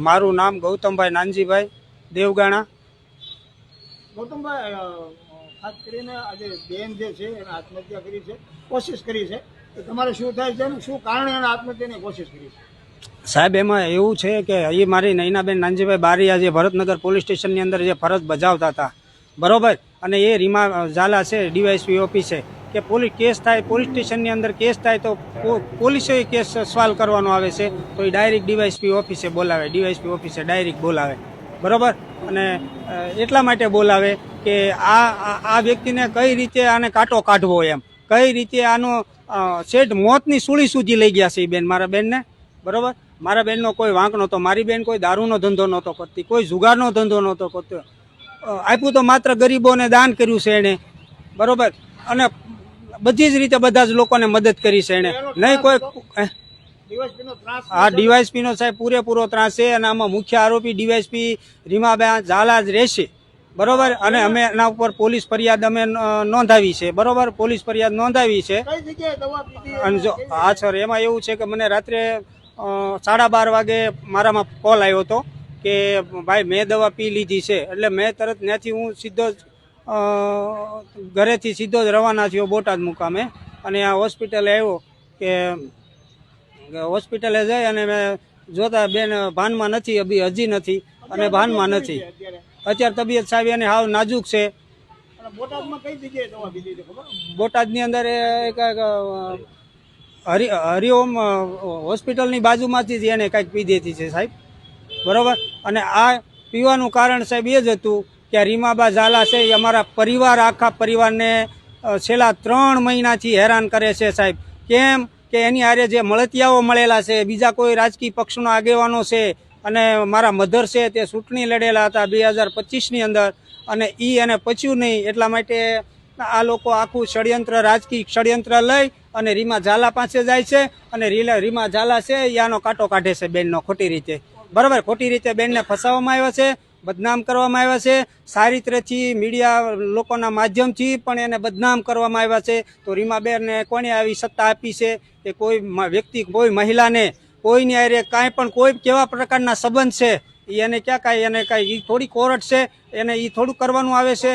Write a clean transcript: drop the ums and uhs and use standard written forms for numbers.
મારું નામ ગૌતમભાઈ નાનજીભાઈ દેવગાણા. ગૌતમભાઈ, ખાસ કરીને આજે બેન જે છે એને આત્મહત્યા કરી છે, કોશિશ કરી છે, તો તમારે શું થાય છે અને શું કારણે એને આત્મહત્યાની કોશિશ કરી છે? સાહેબ, એમાં એવું છે કે એ મારી નૈનાબેન નાનજીભાઈ બારિયા જે ભરતનગર પોલીસ સ્ટેશનની અંદર જે ફરજ બજાવતા હતા, બરોબર, અને એ રીમા ઝાલા છે ડીવાયએસપી ઓફિસે કે કેસ થાય પોલીસ સ્ટેશનની અંદર કેસ થાય તો પોલીસે કેસ સોલ્વ કરવાનો આવે છે, તો એ ડાયરેક્ટ ડીવાયએસપી ઓફિસે બોલાવે, ડીવાયએસપી ઓફિસે ડાયરેક્ટ બોલાવે, બરોબર. અને એટલા માટે બોલાવે કે આ વ્યક્તિને કઈ રીતે આને કાંટો કાઢવો, એમ કઈ રીતે આનો શેઠ મોતની સૂળી સુધી લઈ ગયા છે એ બેન, મારા બેનને, બરોબર. મારા બેનનો કોઈ વાંક નહોતો, મારી બેન કોઈ દારૂનો ધંધો નહોતો કરતી, કોઈ જુગારનો ધંધો નહોતો કરતો, આપ્યું તો માત્ર ગરીબોને દાન કર્યું છે એને, બરોબર, અને બધી જ રીતે બધા જ લોકોને મદદ કરી છે એને, નહીં કોઈ. હા, ડીવાયએસપીનો સાહેબ પૂરેપૂરો ત્રાસ છે અને આમાં મુખ્ય આરોપી ડીવાયએસપી રીમાબેન ઝાલા જ રહેશે, બરોબર. અને અમે એના ઉપર પોલીસ ફરિયાદ અમે નોંધાવી છે, બરોબર, પોલીસ ફરિયાદ નોંધાવી છે. અને જો હા સર, એમાં એવું છે કે મને રાત્રે 12:30 વાગે મારામાં કોલ આવ્યો હતો કે ભાઈ મેં દવા પી લીધી છે, એટલે મેં તરત ત્યાંથી હું સીધો જ ઘરેથી સીધો જ રવાના થયો બોટાદ મુકામે, અને આ હોસ્પિટલે આવ્યો કે હોસ્પિટલે જઈ અને મેં જોતા બેન ભાનમાં નથી, હજી નથી, અને ભાનમાં નથી. અત્યારે તબિયત સાહેબ એને હાવ નાજુક છે. બોટાદની અંદર એક હરિઓમ હોસ્પિટલની બાજુમાંથી જ એને કંઈક પીધી હતી છે સાહેબ, બરોબર. અને આ પીવાનું કારણ સાહેબ એ જ હતું કે રીમાબા ઝાલા છે એ અમારા પરિવાર, આખા પરિવારને છેલ્લા 3 મહિનાથી હેરાન કરે છે સાહેબ. કેમ કે એની હારે જે મળતિયાઓ મળેલા છે, બીજા કોઈ રાજકીય પક્ષનો આગેવાનો છે, અને મારા મધર છે તે ચૂંટણી લડેલા હતા 2025ની અંદર, અને એને પચ્યું નહીં, એટલા માટે આ લોકો આખું ષડયંત્ર, રાજકીય ષડયંત્ર લઈ અને રીમા ઝાલા પાસે જાય છે, અને રીમા ઝાલા છે યાનો કાંટો કાઢે છે બેનનો ખોટી રીતે, બરાબર. ખોટી રીતે બેનને ફસાવવામાં આવ્યા છે, બદનામ કરવામાં આવ્યા છે, ચારિત્રથી મીડિયા લોકોના માધ્યમથી પણ એને બદનામ કરવામાં આવ્યા છે. તો રીમાબેનને કોણે આવી સત્તા આપી છે કે કોઈ વ્યક્તિ, કોઈ મહિલાને, કોઈની હારે કાંઈ પણ કોઈ કેવા પ્રકારના સંબંધ છે એને ક્યાં કાંઈ, એને કાંઈ થોડી કોર્ટ છે એને એ થોડું કરવાનું આવે છે.